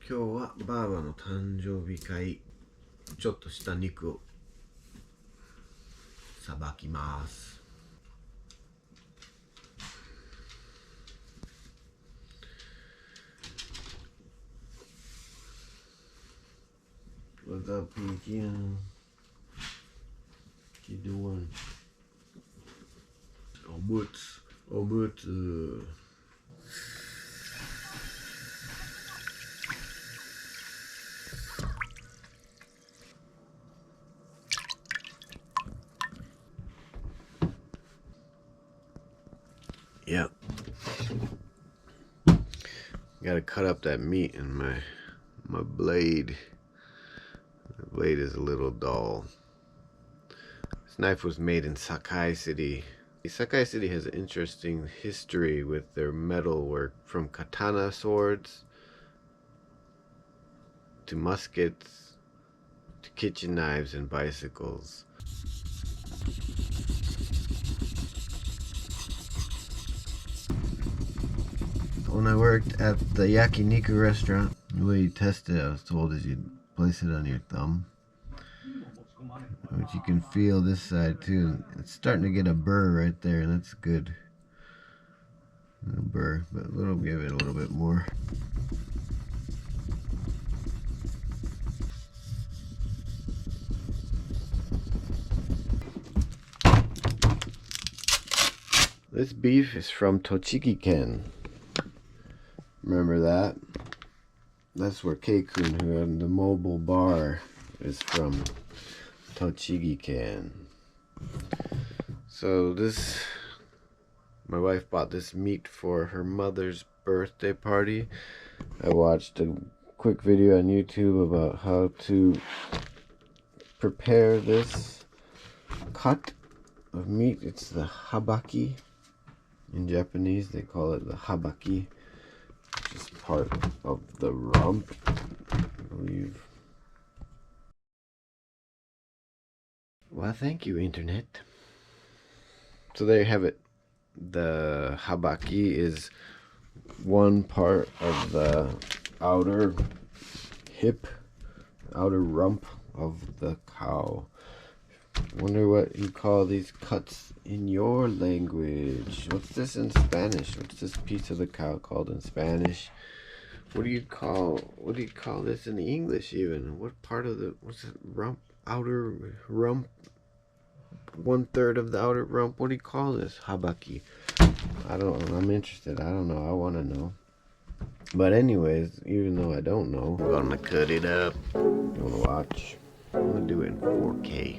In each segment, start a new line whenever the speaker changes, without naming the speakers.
今日はばあばの誕生日会、ちょっとした肉をさばきます。What's up, Pinky? What you doing? Omelette, omelette. Yep. Gotta cut up that meat in my blade. The blade is a little dull. This knife was made in Sakai City. Sakai City has an interesting history with their metal work, from katana swords to muskets to kitchen knives and bicycles. When I worked at the yakiniku restaurant, the way you test it, I was told, is you place it on your thumb. Which you can feel this side too. It's starting to get a burr right there, and that's good. A burr, but we'll give it a little bit more. This beef is from Tochigi-ken. Remember that? That's where Keikun, who had the mobile bar, is from. Tochigi-ken. So my wife bought this meat for her mother's birthday party. I watched a quick video on YouTube about how to prepare this cut of meat. It's the habaki. In Japanese, they call it the habaki, which is part of the rump, I believe. Well, thank you, Internet. So there you have it. The habaki is one part of the outer hip, outer rump of the cow. Wonder what you call these cuts in your language. What's this in Spanish? What's this piece of the cow called in Spanish? What do you call this in English even? What part of what's it, rump? Outer rump, 1/3 of the outer rump. What do you call this? Habaki. I don't know. I'm interested. I don't know. I want to know. But anyways, even though I don't know, I'm gonna cut it up. You wanna watch? I'm gonna do it in 4K.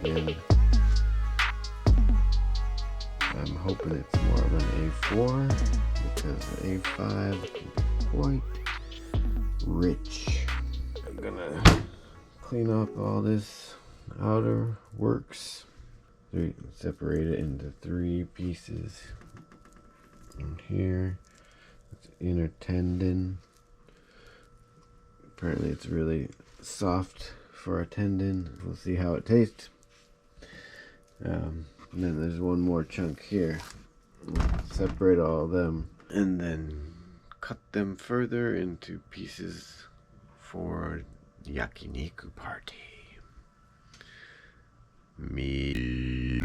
And I'm hoping it's more of an A4 because the A5 can be quite rich. I'm gonna clean up all this outer works, separate it into 3 pieces. And here, it's inner tendon. Apparently it's really soft for a tendon. We'll see how it tastes. And then there's one more chunk here. We'll separate all of them and then cut them further into pieces for the yakiniku party. Me.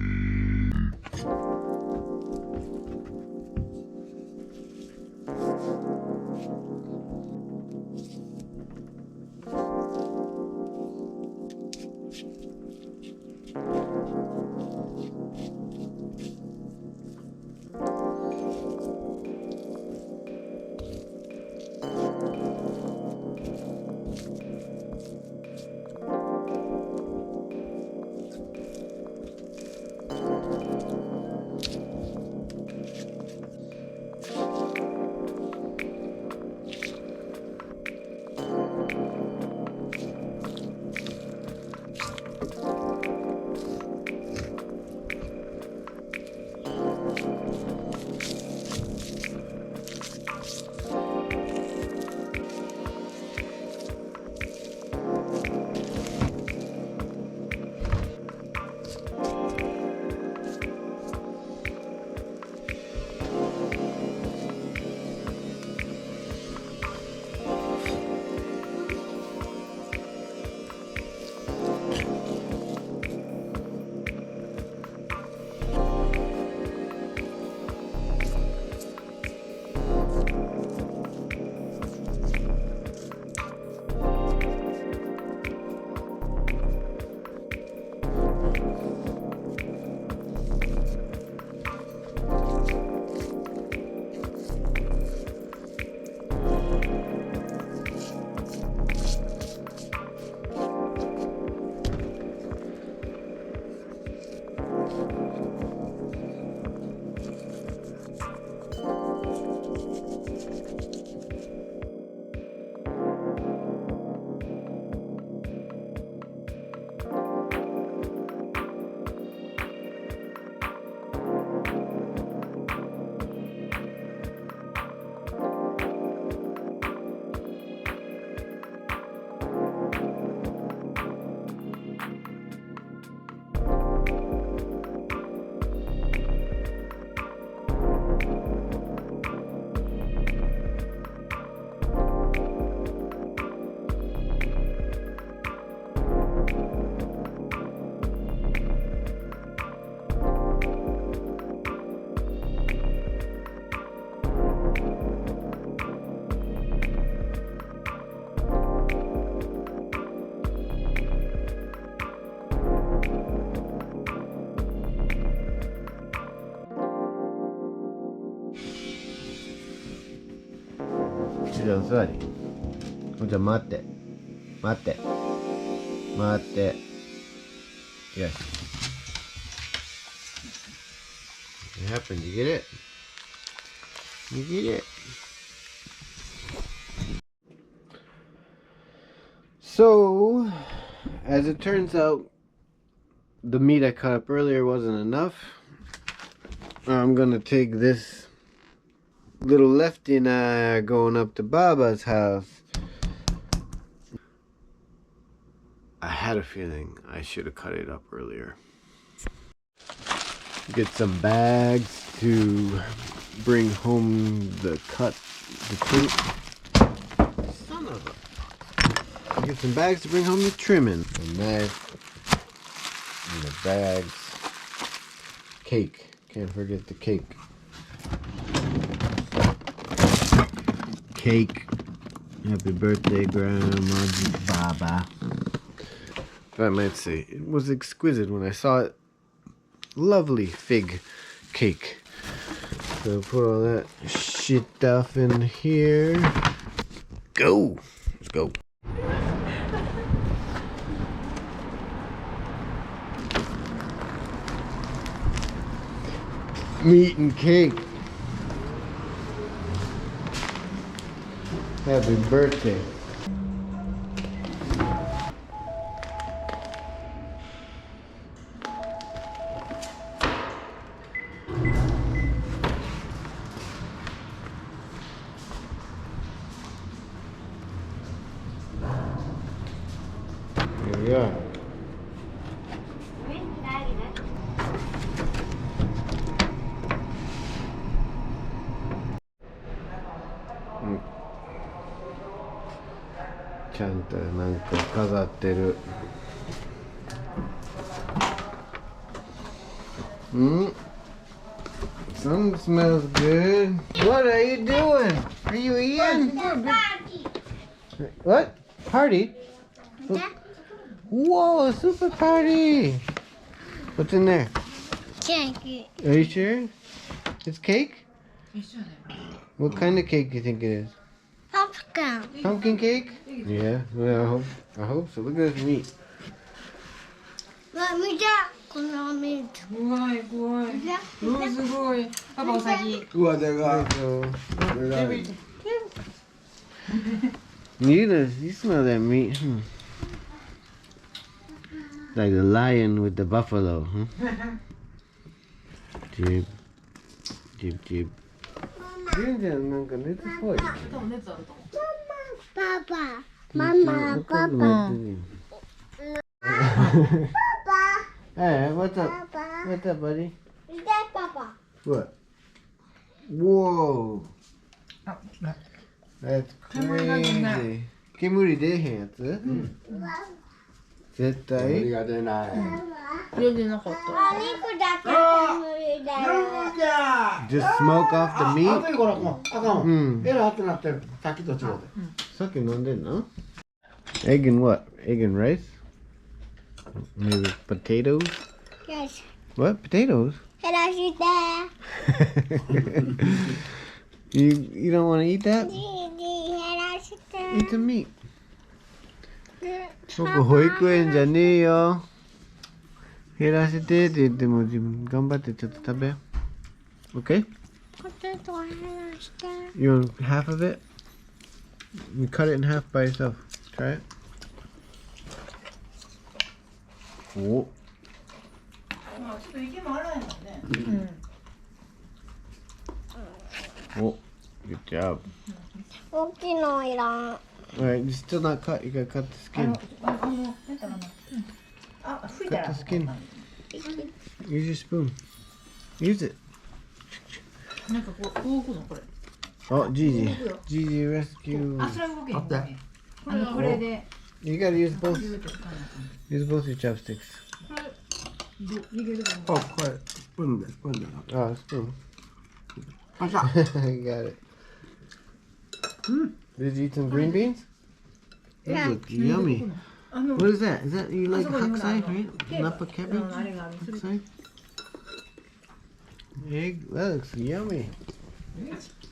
ちらの座り。じゃあ待って。待って。待って。Yes. What happened? You get it? You get it? So, as it turns out, the meat I cut up earlier wasn't enough. I'm gonna take this little lefty and I are going up to Baba's house. I had a feeling I should have cut it up earlier. Get some bags to bring home the trim. Son of a... Get some bags to bring home the trimming. A knife. And the bags. Cake. Can't forget the cake. Cake. Happy birthday, Grandma Baba. If I might say, it was exquisite when I saw it. Lovely fig cake. So put all that shit stuff in here. Go! Let's go. Meat and cake. Happy birthday. Here we are.ちゃんとなんか飾ってる。Some smells good. What are you doing? Are you eating? What? Party? Whoa, super party! What's in there?
Cake.
Are you sure? It's cake? What kind of cake do you think it is?
Pumpkin.
Pumpkin cake? Yeah, well, I hope so. Look at this meat.
Let me meat.
怖い怖い。すごい。パパお先。
うわ、でかい。You smell that meat? Like the lion with the buffalo, huh? Jib. Jib, jib. 全然なんか熱っぽい。
熱あると思う。
Papa. Mama. Papa.
Hey, what's up?
Papa.
What's up, buddy?
Is that Papa?
What? Whoa.
あ、な
That's
煙が出ない
crazy. 煙出へんやつ？絶対？
が出ない。
全然なかった。
お肉だけ煙だよ。
じゃあ。
Just smoke off the
あ
meat?
といこらもうあかんわ。
うん
えらってなってる。さっきと違うて。
さっき飲んでんの？ Egg and what? Egg and rice? Maybe potatoes?
Yes.
What? Potatoes?
減らして。
You don't want to eat that?
減らして。
Eat the meat. 僕保育園じゃねえよ。減らしてって言っても自分頑張ってちょっと食べよう。Okay?
ポテト減らして。
You want half of it? You cut it in half by yourself. Try it. Oh.
まあちょっと息もあらへんもんね。
Oh. Good job.
大きいのいらん。
Alright, you're still not cut. You gotta cut the
あの
skin.
なんかな。あ、吹いた
Cut
ら。
the skin. Use your spoon. Use it.
なんかこう動くのこれ。
Oh, Gigi. Gigi rescue.
あ、それは動けへん
待って
ね。これで。
You gotta use both.
ビューって使わないと
Use both your chopsticks.
これ逃げるか
あ、
も。
これスプーンでスプーンで。
Oh, spoon.
あじゃあ。
You got it. Did you eat some green beans? Those
Yeah.
look yummy.
あの
What is that? Is that you like
あそこにほら
haksai,
あの
right?
ケー
Napa
キ
cabbage?
あれがある。それ
Haksai? Egg? That looks yummy.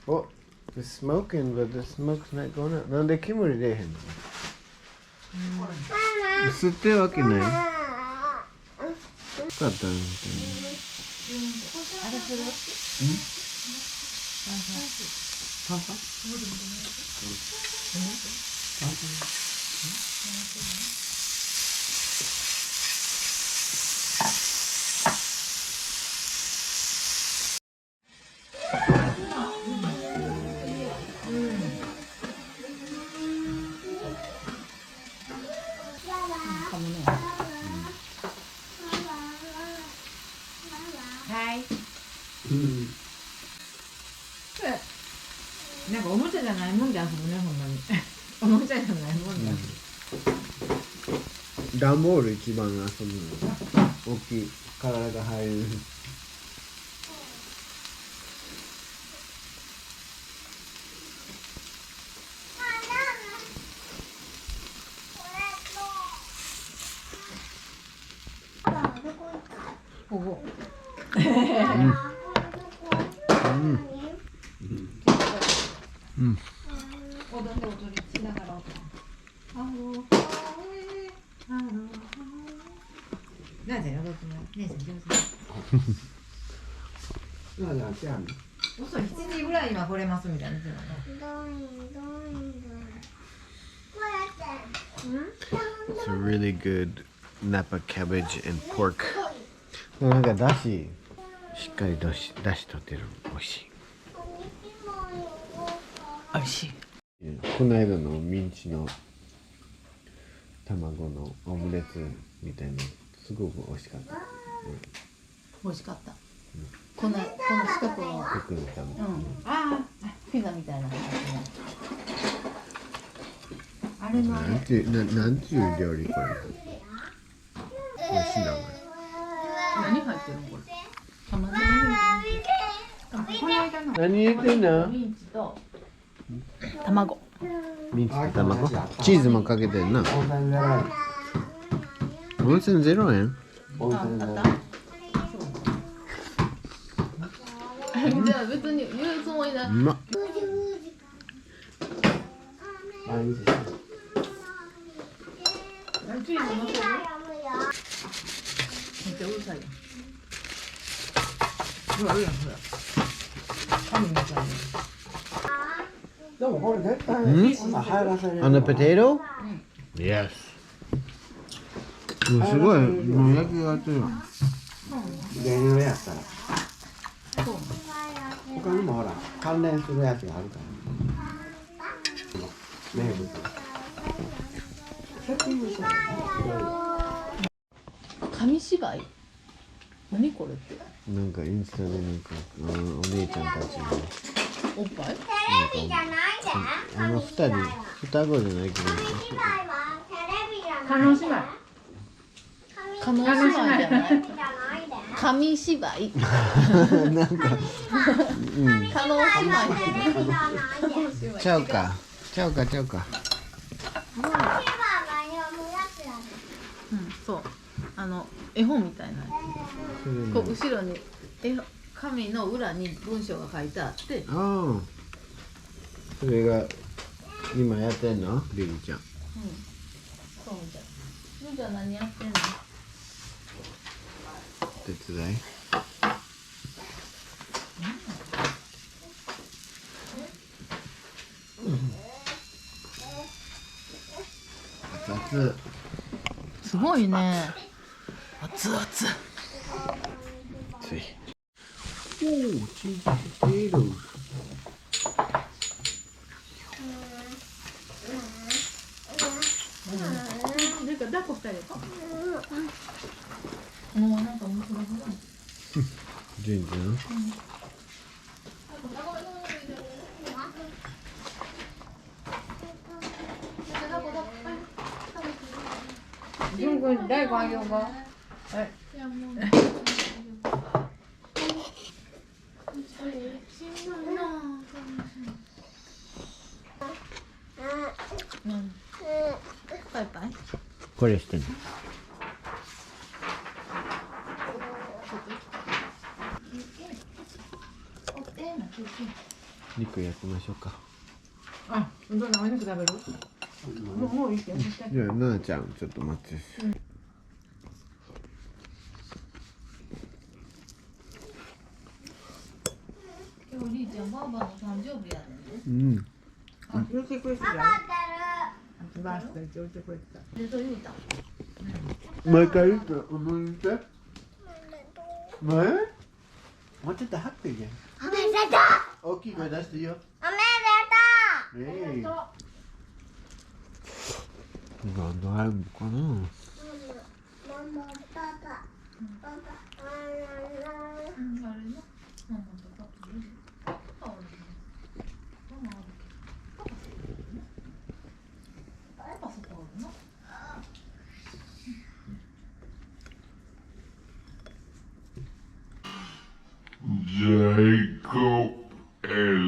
Oh, It's smoking, but the smoke's not going up. なんで煙出えへんの？吸ってるわけない。よかったみたいな。
炭酸
はい。
うん。
なんかおもちゃじゃないもんで遊ぶね、ほんまに。おもちゃじゃないもんで遊ぶ。
段ボール一番遊ぶの。大きい体が入る。
ここ。踊りしながら音。なぜ踊っても姉さん上手。
なんであっちやんの？
嘘、7時ぐらいには来れますみたいな。
It's a really good Napa cabbage and pork. なんかだししっかりだし取ってる。美味しい。
美味しい。
この間のミンチの卵のオムレツみたいなすごく美味しかった。
美味しかった。この四角の。
特に食べた。
ああ、ピザみたいな。あれのあれ。
なんていう料理これ。美味しいなこれ。
何入ってるのこれ。玉ねぎ。この間の。
何入れてんの？
ミンチと卵。
ミンチと卵。チーズもかけてんな。
温泉0円。
温泉0円？
温泉0円。
じゃあ別に言うつもりな
うまっ。
毎日。
チーズのせる？めっちゃうるさいよ。ほら、ほら。紙みたいな。
でもこれ絶対そんな入らせる。
On the potato? Yes. すごい、もう焼きがやってるわ。
原油やったら。他にもほら関連するやつがあるから。名物。セッティングしてるね。
紙芝居。何これって。
なんかインスタでなんかお姉ちゃんたちの
おっぱい？
二人双子じゃないけど。
叶姉妹。叶姉妹じゃない。紙芝居。
なんか、
叶姉妹。
ちゃうか。
うん、そう。絵本みたいなやつ。こう後ろに紙の裏に文章が書いてあって。
ああ。それが今やってんの？リリちゃん。
そうみたい。リリちゃん何やってんの？
手伝い。熱々。
すごいね。熱々。
熱い。おお、チーズポテト。
抱っこしたりとか。もうなんか面白い。
全然。
純君大根あげようか。はい。バイバイ。
これしてんの。肉焼きましょうか。
あ、どんなお肉食べる？もういいけど。
じゃあななちゃんちょっと待って。
今日お兄ちゃんばあばの誕生日やね
うん。
あ、言ってくれてたよ。
パパ
バースデーって言ってくれてた。で、そう言うた。
毎回言って、思い出して。前？
もうちょっと張ってけ。
おめでとう
大きい声出していいよ。
おめでとう
ええ。なんで入るのかな。
ママパパパパ
あれな。ママとパパいる。パパおるね。ママおるけど。パパそこおるな。
Jacob el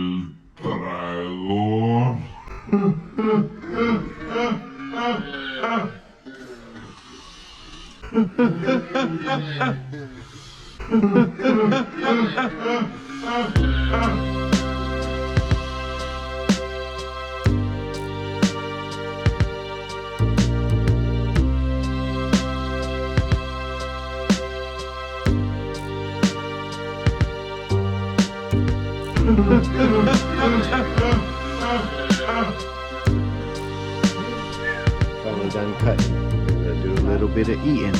dragón.
Finally done cutting. Gonna do a little bit of eating.